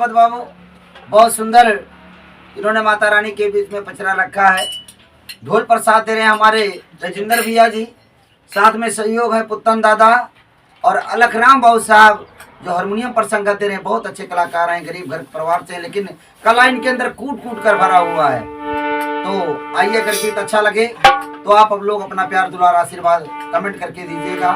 प्रजापत बाबू, बहुत सुंदर इन्होंने माता रानी के बीच में पचरा रखा है। ढोल पर साथ दे रहे हैं हमारे राजेंद्र भैया जी, साथ में सहयोग है पुत्तन दादा और अलखराम बाबू साहब जो हारमोनियम पर संगत दे रहे हैं। बहुत अच्छे कलाकार हैं, गरीब घर परिवार से, लेकिन कला इनके अंदर कूट कूट कर भरा हुआ है। तो आइए, अगर गीत अच्छा लगे तो आप अब लोग अपना प्यार दुलार आशीर्वाद कमेंट करके दीजिएगा।